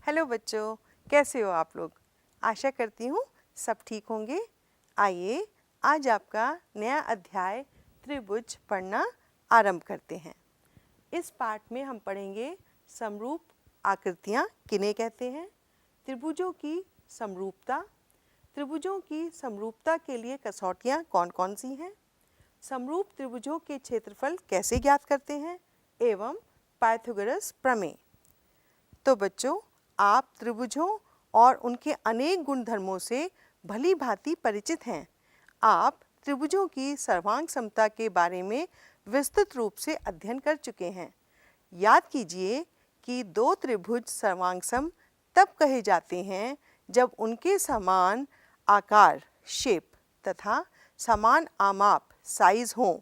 Hello बच्चों, कैसे हो आप लोग? आशा करती हूँ सब ठीक होंगे। आइए आज आपका नया अध्याय त्रिभुज पढ़ना आरंभ करते हैं। इस पाठ में हम पढ़ेंगे समरूप आकृतियाँ किन्हें कहते हैं, त्रिभुजों की समरूपता, त्रिभुजों की समरूपता के लिए कसौटियाँ कौन कौन सी हैं, समरूप त्रिभुजों के क्षेत्रफल कैसे ज्ञात करते हैं एवं पाइथागोरस प्रमेय। तो बच्चों, आप त्रिभुजों और उनके अनेक गुणधर्मों से भली भांति परिचित हैं। आप त्रिभुजों की सर्वांग समता के बारे में विस्तृत रूप से अध्ययन कर चुके हैं। याद कीजिए कि दो त्रिभुज सर्वांगसम तब कहे जाते हैं जब उनके समान आकार शेप तथा समान आमाप साइज हों।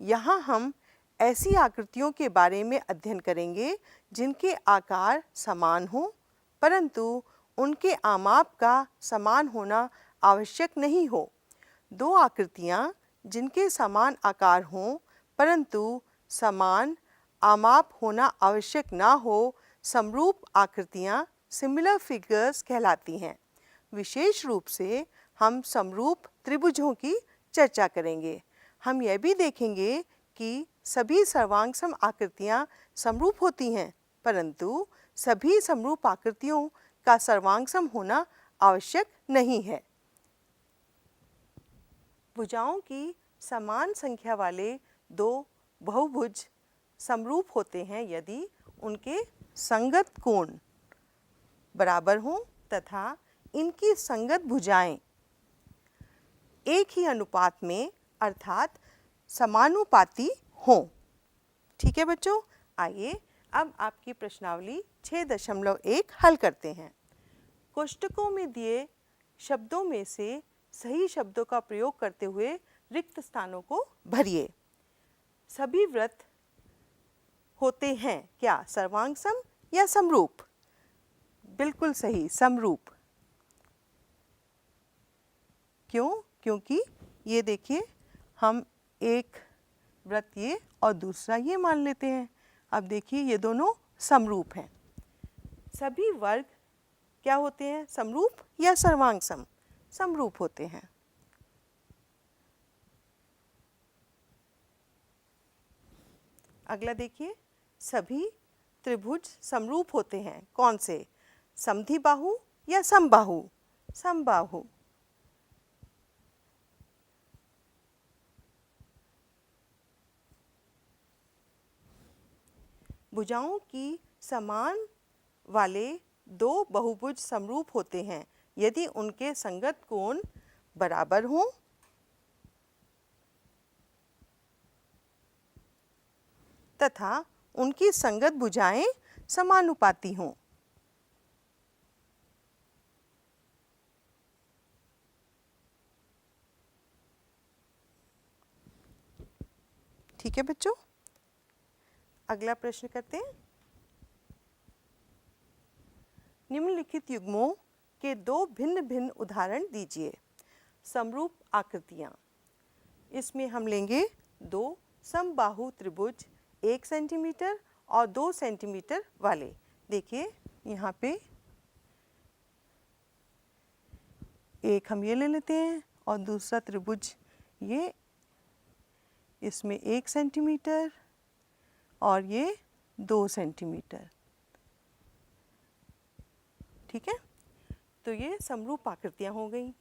यहाँ हम ऐसी आकृतियों के बारे में अध्ययन करेंगे जिनके आकार समान हों, परंतु उनके आमाप का समान होना आवश्यक नहीं हो। दो आकृतियाँ जिनके समान आकार हों परंतु समान आमाप होना आवश्यक ना हो, समरूप आकृतियाँ सिमिलर फिगर्स कहलाती हैं। विशेष रूप से हम समरूप त्रिभुजों की चर्चा करेंगे। हम यह भी देखेंगे कि सभी सर्वांगसम आकृतियाँ समरूप होती हैं, परंतु सभी समरूप आकृतियों का सर्वांगसम होना आवश्यक नहीं है। भुजाओं की समान संख्या वाले दो बहुभुज समरूप होते हैं यदि उनके संगत कोण बराबर हों तथा इनकी संगत भुजाएं एक ही अनुपात में अर्थात समानुपाती हों। ठीक है बच्चों, आइए अब आपकी प्रश्नावली 6.1 हल करते हैं। कोष्टकों में दिए शब्दों में से सही शब्दों का प्रयोग करते हुए रिक्त स्थानों को भरिए। सभी वृत्त होते हैं क्या सर्वांगसम या समरूप? बिल्कुल सही, समरूप। क्यों? क्योंकि ये देखिए, हम एक वृत्त ये और दूसरा ये मान लेते हैं। अब देखिए ये दोनों समरूप हैं। सभी वर्ग क्या होते हैं, समरूप या सर्वांगसम? समरूप होते हैं। अगला देखिए, सभी त्रिभुज समरूप होते हैं। कौन से? समद्विबाहु या समबाहु? समबाहु। भुजाओं की समान वाले दो बहुभुज समरूप होते हैं यदि उनके संगत कोण बराबर हों तथा उनकी संगत भुजाएं समानुपाती हों। ठीक है बच्चों, अगला प्रश्न करते हैं। निम्नलिखित युग्मों के दो भिन्न भिन्न उदाहरण दीजिए। समरूप आकृतियाँ, इसमें हम लेंगे दो समबाहु त्रिभुज 1 सेंटीमीटर और 2 सेंटीमीटर वाले। देखिए यहाँ पे एक हम ये ले लेते हैं और दूसरा त्रिभुज ये, इसमें 1 सेंटीमीटर और ये 2 सेंटीमीटर। ठीक है, तो ये समरूप आकृतियाँ हो गई।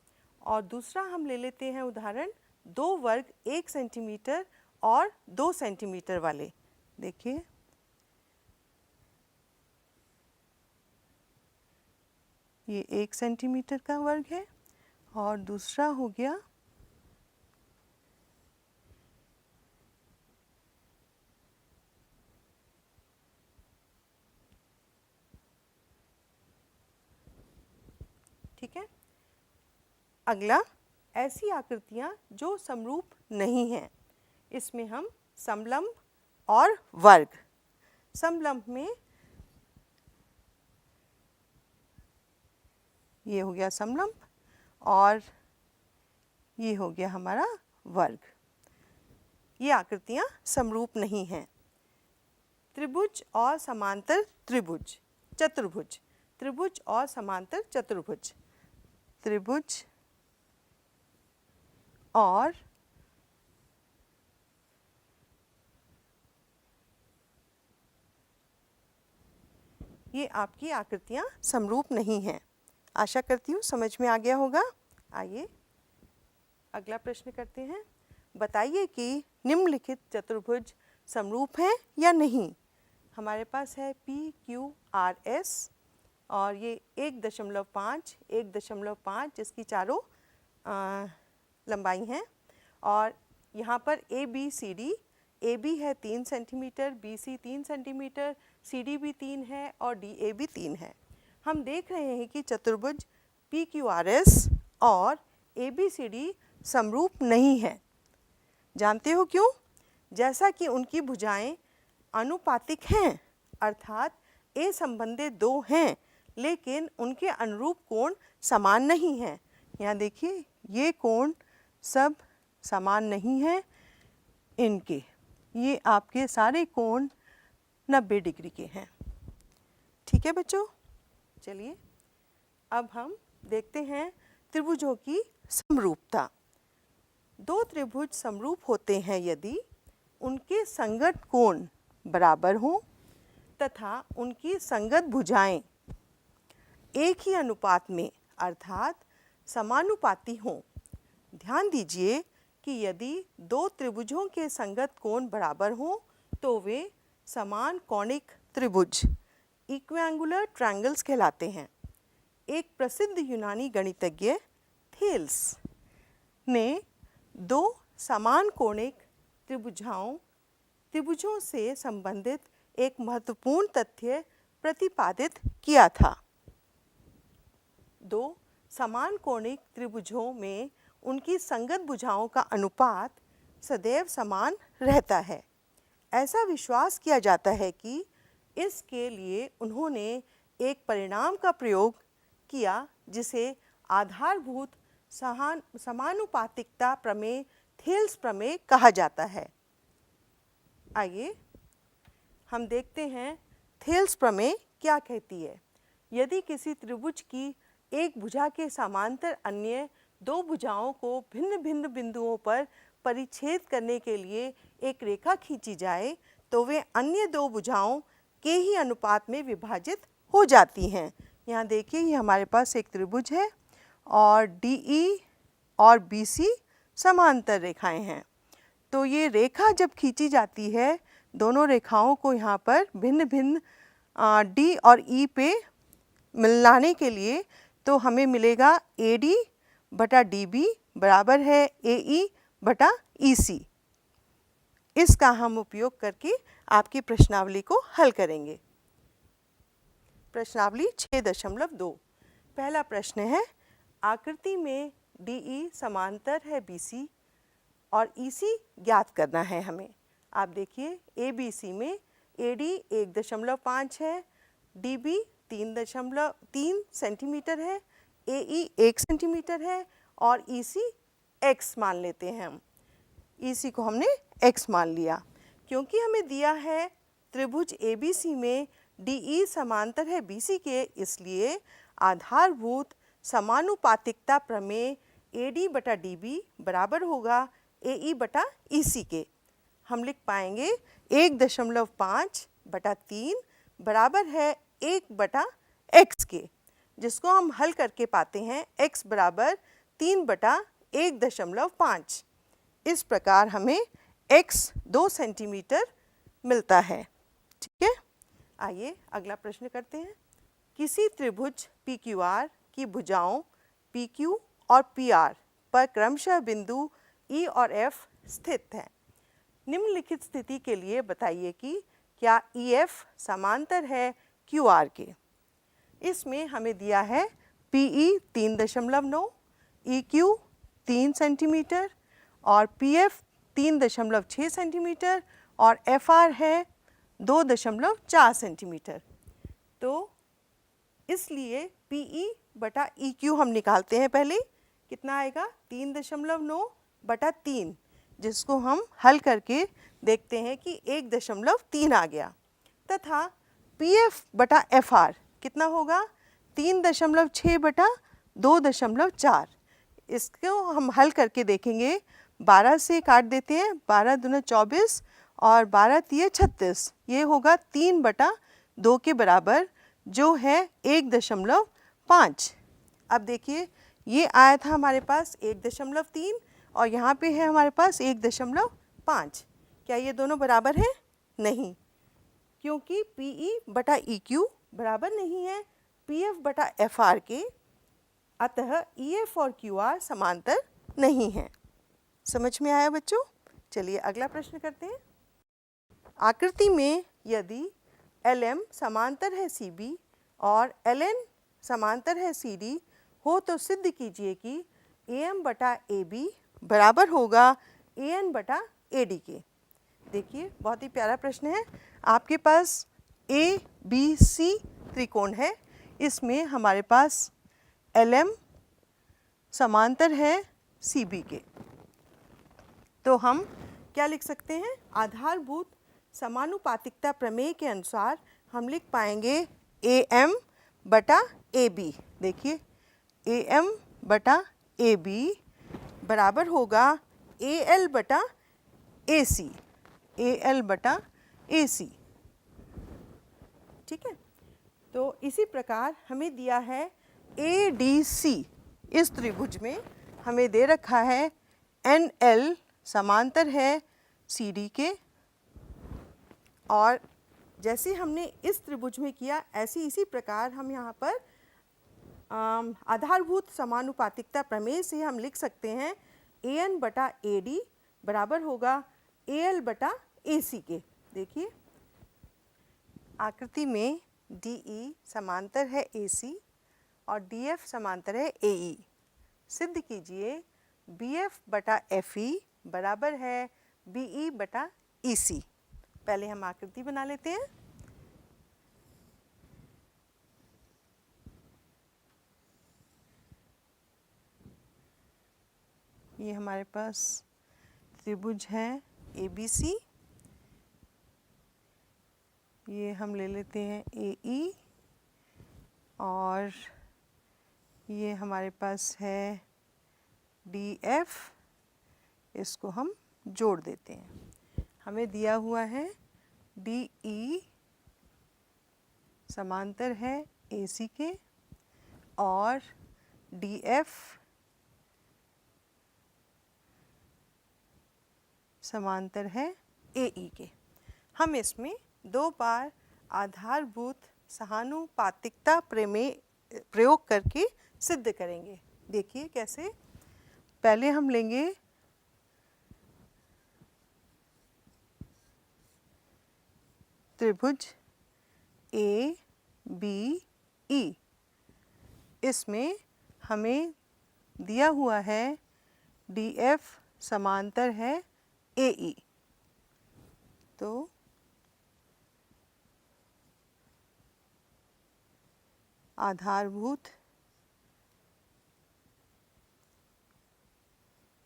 और दूसरा हम ले लेते हैं उदाहरण दो वर्ग 1 सेंटीमीटर और 2 सेंटीमीटर वाले। देखिए ये 1 सेंटीमीटर का वर्ग है और दूसरा हो गया ठीक है। अगला, ऐसी आकृतियाँ जो समरूप नहीं हैं, इसमें हम समलंब और वर्ग। समलंब में ये हो गया समलंब और ये हो गया हमारा वर्ग। ये आकृतियाँ समरूप नहीं हैं। त्रिभुज और समांतर त्रिभुज, चतुर्भुज, त्रिभुज और समांतर चतुर्भुज, त्रिभुज और ये आपकी आकृतियाँ समरूप नहीं हैं। आशा करती हूँ समझ में आ गया होगा। आइए अगला प्रश्न करते हैं। बताइए कि निम्नलिखित चतुर्भुज समरूप हैं या नहीं। हमारे पास है PQRS और ये 1.5, 1.5 जिसकी चारों लंबाई हैं, और यहाँ पर ABCD, AB है 3 सेंटीमीटर, BC 3 सेंटीमीटर, CD भी 3 है और DA भी 3 है। हम देख रहे हैं कि चतुर्भुज PQRS और ABCD समरूप नहीं है। जानते हो क्यों? जैसा कि उनकी भुजाएं अनुपातिक हैं, अर्थात ए संबंधित दो हैं, लेकिन उनके अनुरूप कोण समान नहीं हैं। यहाँ देखिए ये कोण सब समान नहीं हैं, इनके ये आपके सारे कोण 90 डिग्री के हैं। ठीक है बच्चों, चलिए अब हम देखते हैं त्रिभुजों की समरूपता। दो त्रिभुज समरूप होते हैं यदि उनके संगत कोण बराबर हों तथा उनकी संगत भुजाएं एक ही अनुपात में अर्थात समानुपाती हों। ध्यान दीजिए कि यदि दो त्रिभुजों के संगत कोण बराबर हों तो वे समान कोणिक त्रिभुज इक्विएंगुलर ट्रायंगल्स कहलाते हैं। एक प्रसिद्ध यूनानी गणितज्ञ थेल्स ने दो समान कोणिक त्रिभुजों से संबंधित एक महत्वपूर्ण तथ्य प्रतिपादित किया था। दो समान कोणिक त्रिभुजों में उनकी संगत भुजाओं का अनुपात सदैव समान रहता है। ऐसा विश्वास किया जाता है कि इसके लिए उन्होंने एक परिणाम का प्रयोग किया जिसे आधारभूत समानुपातिकता प्रमेय, थेल्स प्रमेय कहा जाता है। आइए हम देखते हैं थेल्स प्रमेय क्या कहती है। यदि किसी त्रिभुज की एक भुजा के समांतर अन्य दो भुजाओं को भिन्न भिन्न बिंदुओं पर परिच्छेद करने के लिए एक रेखा खींची जाए तो वे अन्य दो भुजाओं के ही अनुपात में विभाजित हो जाती हैं। यहाँ देखिए ये हमारे पास एक त्रिभुज है और DE और BC समांतर रेखाएं हैं। तो ये रेखा जब खींची जाती है, दोनों रेखाओं को यहाँ पर भिन्न भिन्न D और E पे मिलाने के लिए, तो हमें मिलेगा AD बटा DB बराबर है AE बटा EC। इसका हम उपयोग करके आपकी प्रश्नावली को हल करेंगे। प्रश्नावली 6.2। पहला प्रश्न है, आकृति में DE समांतर है BC और EC ज्ञात करना है हमें। आप देखिए ABC में AD 1.5 है, DB 3 सेंटीमीटर है, AE 1 सेंटीमीटर है और EC x मान लेते हैं हम। EC को हमने x मान लिया। क्योंकि हमें दिया है त्रिभुज ABC में DE समांतर है BC के, इसलिए आधारभूत समानुपातिकता प्रमेय AD बटा DB बराबर होगा AE बटा EC के। हम लिख पाएंगे 1.5 बटा 3 बराबर है 1 बटा x के, जिसको हम हल करके पाते हैं x बराबर 3 बटा 1.5। इस प्रकार हमें x 2 सेंटीमीटर मिलता है। ठीक है, आइए अगला प्रश्न करते हैं। किसी त्रिभुज PQR की भुजाओं PQ और PR पर क्रमशः बिंदु E और F स्थित हैं। निम्नलिखित स्थिति के लिए बताइए कि क्या EF समांतर है QR के। इसमें हमें दिया है PE 3.9, EQ 3 सेंटीमीटर और PF 3.6 सेंटीमीटर और FR है 2.4 सेंटीमीटर। तो इसलिए PE बटा EQ हम निकालते हैं। पहले कितना आएगा 3.9 बटा 3, जिसको हम हल करके देखते हैं कि 1.3 आ गया, तथा PF बटा FR कितना होगा 3.6 बटा 2.4। इसको हम हल करके देखेंगे। 12 से काट देते हैं, 12 दूना 24 और 12 तिये 36, ये होगा 3 बटा 2 के बराबर, जो है 1.5। अब देखिए ये आया था हमारे पास 1.3 और यहाँ पे है हमारे पास 1.5। क्या ये दोनों बराबर हैं? नहीं, क्योंकि PE बटा EQ बराबर नहीं है PF बटा FR के, अतः EF और QR समांतर नहीं हैं। समझ में आया बच्चों? चलिए अगला प्रश्न करते हैं। आकृति में यदि LM समांतर है CB और LN समांतर है CD हो तो सिद्ध कीजिए कि AM बटा AB बराबर होगा AN बटा AD के। देखिए बहुत ही प्यारा प्रश्न है। आपके पास ABC त्रिकोण है, इसमें हमारे पास LM समांतर है CB के, तो हम क्या लिख सकते हैं? आधारभूत समानुपातिकता प्रमेय के अनुसार हम लिख पाएंगे AM बटा AB। देखिए AM बटा AB बराबर होगा AL बटा AC, AL बटा AC। ठीक है, तो इसी प्रकार हमें दिया है ADC। इस त्रिभुज में हमें दे रखा है NL समांतर है CD के, और जैसे हमने इस त्रिभुज में किया ऐसे इसी प्रकार हम यहाँ पर आधारभूत समानुपातिकता प्रमेय से हम लिख सकते हैं AN बटा AD बराबर होगा AL बटा AC के। देखिए आकृति में DE समांतर है AC और DF समांतर है AE। सिद्ध कीजिए BF बटा FE बराबर है BE बटा EC। पहले हम आकृति बना लेते हैं। ये हमारे पास त्रिभुज है ABC, ये हम ले लेते हैं AE, और ये हमारे पास है DF, इसको हम जोड़ देते हैं। हमें दिया हुआ है DE समांतर है AC के और DF समांतर है AE के। हम इसमें 2 बार आधारभूत समानुपातिकता प्रमेय प्रयोग करके सिद्ध करेंगे। देखिए कैसे। पहले हम लेंगे त्रिभुज ABE। इसमें हमें दिया हुआ है DF समांतर है AE, तो आधारभूत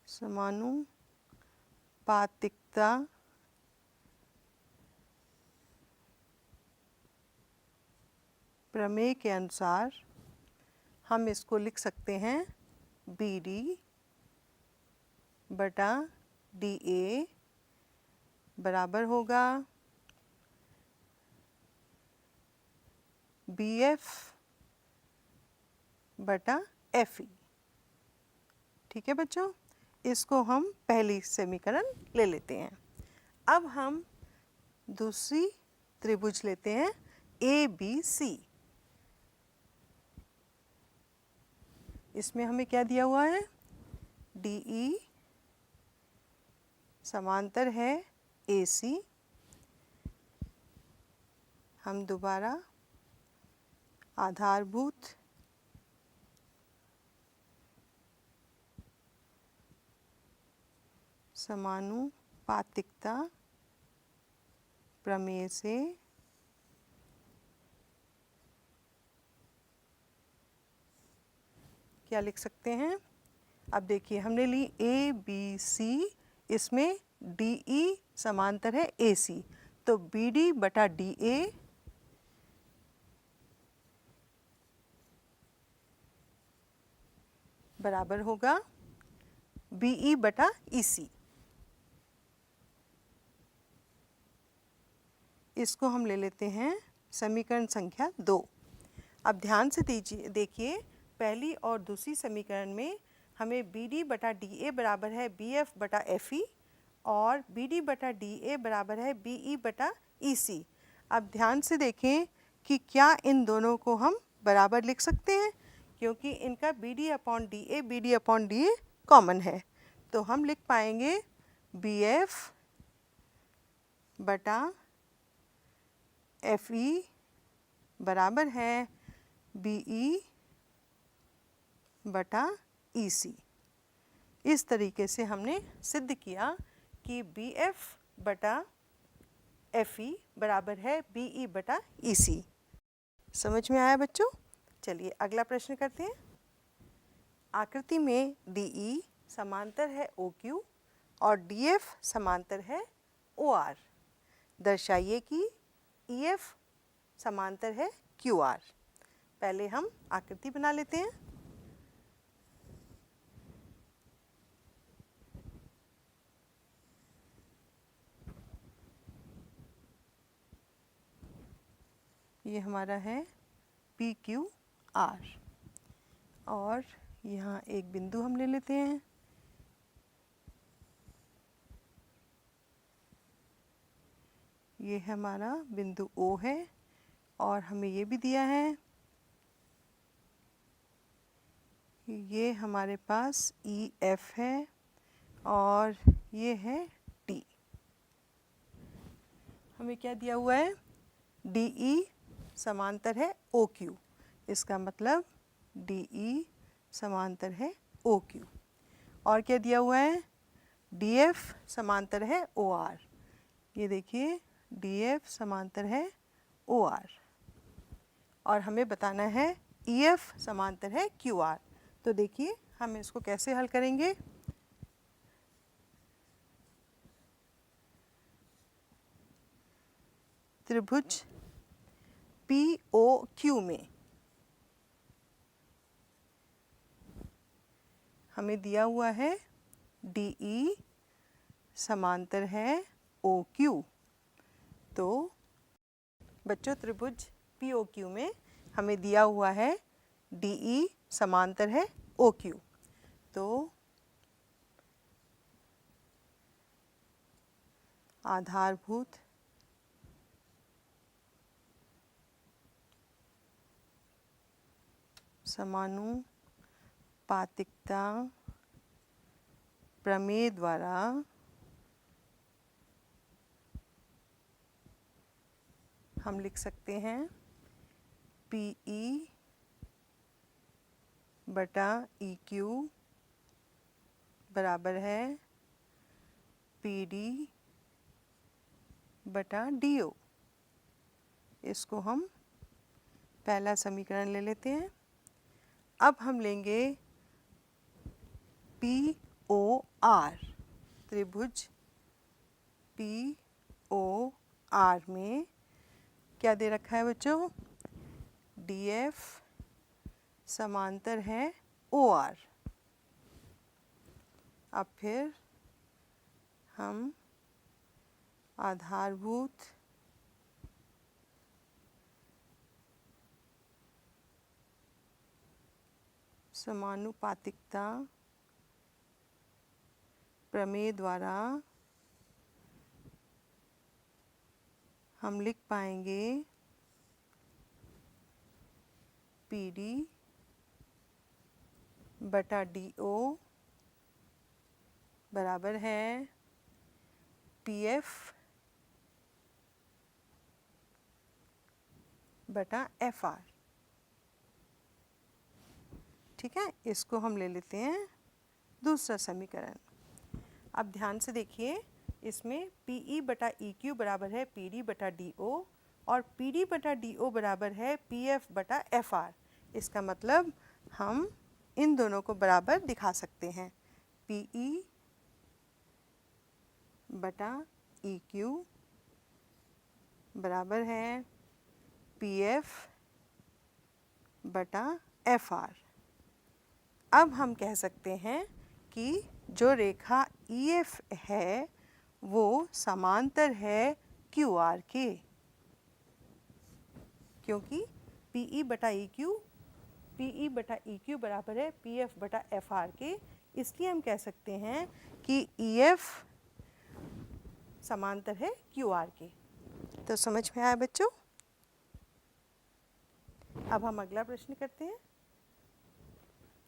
समानुपातिकता प्रमेय के अनुसार हम इसको लिख सकते हैं BD बटा DA बराबर होगा BF बटा FE। ठीक है बच्चों, इसको हम पहली समीकरण ले लेते हैं। अब हम दूसरी त्रिभुज लेते हैं ABC। इसमें हमें क्या दिया हुआ है? DE समांतर है AC। हम दोबारा आधारभूत समानुपातिकता प्रमेय से क्या लिख सकते हैं? अब देखिए हमने ली ABC इसमें डी ई समांतर है ए सी, तो बी डी बटा डी ए बराबर होगा बी ई बटा ई सी। इसको हम ले लेते हैं समीकरण संख्या 2। अब ध्यान से देखिए, पहली और दूसरी समीकरण में हमें बी डी बटा डी ए बराबर है बी एफ बटा एफ ई और बी डी बटा डी ए बराबर है बी ई बटा ई सी। अब ध्यान से देखें कि क्या इन दोनों को हम बराबर लिख सकते हैं, क्योंकि इनका B D upon D A common है। तो हम लिख पाएंगे बी एफ बटा एफ ई बराबर है बी ई बटा ई सी। इस तरीके से हमने सिद्ध किया कि बी एफ बटा एफ ई बराबर है बी ई बटा ई सी। समझ में आया बच्चों? चलिए अगला प्रश्न करते हैं। आकृति में डी ई समांतर है ओ क्यू और डी एफ समांतर है ओ आर। दर्शाइए कि ई एफ समांतर है क्यू आर। पहले हम आकृति बना लेते हैं। ये हमारा है पी क्यू आर और यहाँ एक बिंदु हम ले लेते हैं। ये हमारा बिंदु O है और हमें ये भी दिया है, ये हमारे पास ई एफ है और ये है डी। हमें क्या दिया हुआ है? डी ई समांतर है ओ क्यू। इसका मतलब डी ई समांतर है ओ क्यू। और क्या दिया हुआ है? डी एफ समांतर है ओ आर। ये देखिए डी एफ समांतर है ओ आर और हमें बताना है ई एफ समांतर है क्यू आर। तो देखिए हम इसको कैसे हल करेंगे। त्रिभुज पी ओ क्यू में हमें दिया हुआ है डी ई समांतर है ओ क्यू। तो बच्चों त्रिभुज पी ओ क्यू में हमें दिया हुआ है डी ई समांतर है ओ क्यू। तो आधारभूत समानुपातिकता प्रमेय द्वारा हम लिख सकते हैं पी ई बटा ई क्यू बराबर है पी डी बटा डी ओ। इसको हम पहला समीकरण ले लेते हैं। अब हम लेंगे पी ओ आर। त्रिभुज पी ओ आर में क्या दे रखा है बच्चों? डी एफ समांतर है ओ आर। अब फिर हम आधारभूत समानुपातिकता प्रमेय द्वारा हम लिख पाएंगे पी डी बटा डी ओ बराबर है पी एफ बटा एफ आर। ठीक है, इसको हम ले लेते हैं दूसरा समीकरण। अब ध्यान से देखिए, इसमें पी ई बटा ई क्यू बराबर है पी डी बटा डी ओ और पी डी बटा डी ओ बराबर है पी एफ बटा एफ आर। इसका मतलब हम इन दोनों को बराबर दिखा सकते हैं। पी ई बटा ई क्यू बराबर है पी एफ बटा एफ आर। अब हम कह सकते हैं कि जो रेखा ई एफ है वो समांतर है क्यू आर के, क्योंकि पी ई बटा ई क्यू बराबर है पी एफ बटा एफ आर के, इसलिए हम कह सकते हैं कि ई एफ समांतर है क्यू आर के। तो समझ में आया बच्चों? अब हम अगला प्रश्न करते हैं।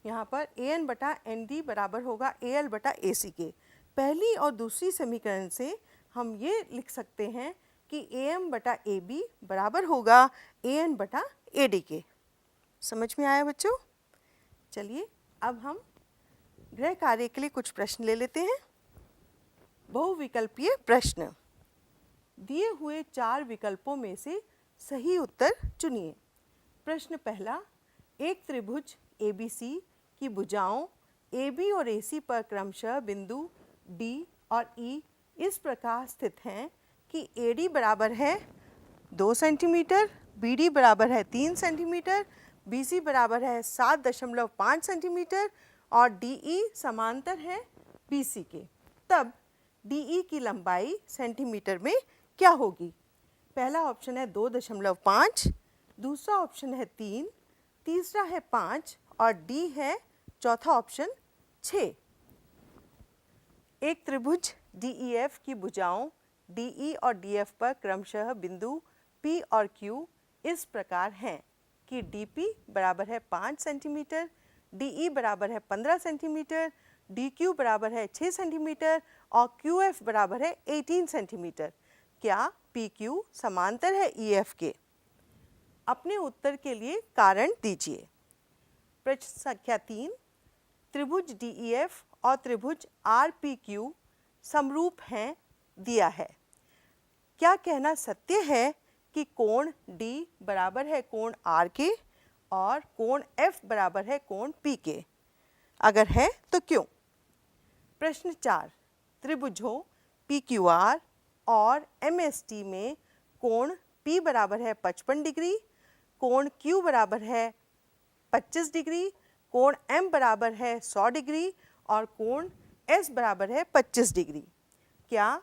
यहाँ पर ए एन बटा एन डी बराबर होगा ए एल बटा ए सी के। पहली और दूसरी समीकरण से हम ये लिख सकते हैं कि ए एम बटा ए बी बराबर होगा ए एन बटा ए डी के। समझ में आया बच्चों? चलिए अब हम गृह कार्य के लिए कुछ प्रश्न ले लेते हैं। बहुविकल्पीय प्रश्न। दिए हुए 4 विकल्पों में से सही उत्तर चुनिए। प्रश्न पहला, एक त्रिभुज ABC की भुजाओं AB और AC पर क्रमशः बिंदु D और E इस प्रकार स्थित हैं कि AD बराबर है 2 सेंटीमीटर, BD बराबर है 3 सेंटीमीटर, BC बराबर है 7.5 सेंटीमीटर और DE समांतर है BC के। तब DE की लंबाई सेंटीमीटर में क्या होगी? पहला ऑप्शन है 2.5, दूसरा ऑप्शन है 3, तीसरा है 5 और डी है चौथा ऑप्शन 6। एक त्रिभुज DEF की भुजाओं DE और DF पर क्रमशः बिंदु P और Q इस प्रकार हैं कि DP बराबर है 5 सेंटीमीटर, DE बराबर है 15 सेंटीमीटर, DQ बराबर है 6 सेंटीमीटर और QF बराबर है 18 सेंटीमीटर। क्या PQ समांतर है EF के? अपने उत्तर के लिए कारण दीजिए। प्रश्न संख्या 3, त्रिभुज DEF और त्रिभुज RPQ समरूप हैं दिया है। क्या कहना सत्य है कि कोण D बराबर है कोण R के और कोण F बराबर है कोण P के? अगर है तो क्यों? प्रश्न 4, त्रिभुजों PQR और MST में कोण P बराबर है 55 डिग्री, कोण Q बराबर है 25 डिग्री, कोण M बराबर है 100 डिग्री और कोण S बराबर है 25 डिग्री। क्या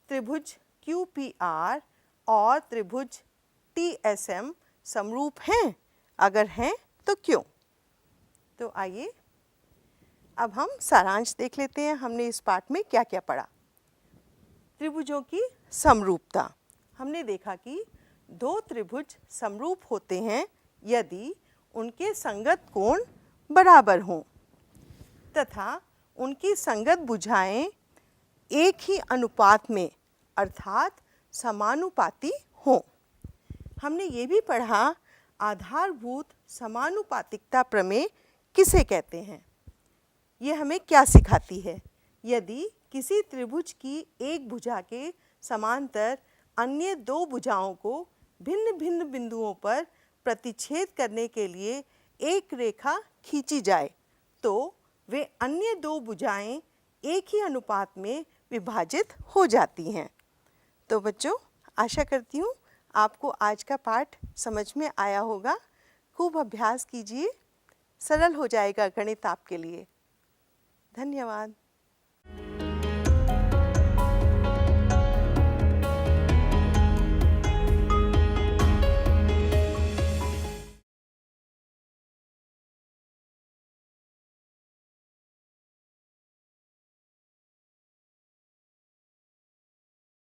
त्रिभुज QPR और त्रिभुज TSM समरूप हैं? अगर हैं तो क्यों? तो आइए अब हम सारांश देख लेते हैं। हमने इस पाठ में क्या क्या पढ़ा। त्रिभुजों की समरूपता। हमने देखा कि 2 त्रिभुज समरूप होते हैं यदि उनके संगत कोण बराबर हों तथा उनकी संगत भुजाएं एक ही अनुपात में अर्थात समानुपाती हों। हमने ये भी पढ़ा आधारभूत समानुपातिकता प्रमेय किसे कहते हैं। ये हमें क्या सिखाती है? यदि किसी त्रिभुज की एक भुजा के समांतर अन्य 2 भुजाओं को भिन्न भिन्न बिंदुओं पर प्रतिच्छेद करने के लिए एक रेखा खींची जाए तो वे अन्य 2 भुजाएं एक ही अनुपात में विभाजित हो जाती हैं। तो बच्चों, आशा करती हूँ आपको आज का पाठ समझ में आया होगा। खूब अभ्यास कीजिए, सरल हो जाएगा गणित आपके लिए। धन्यवाद।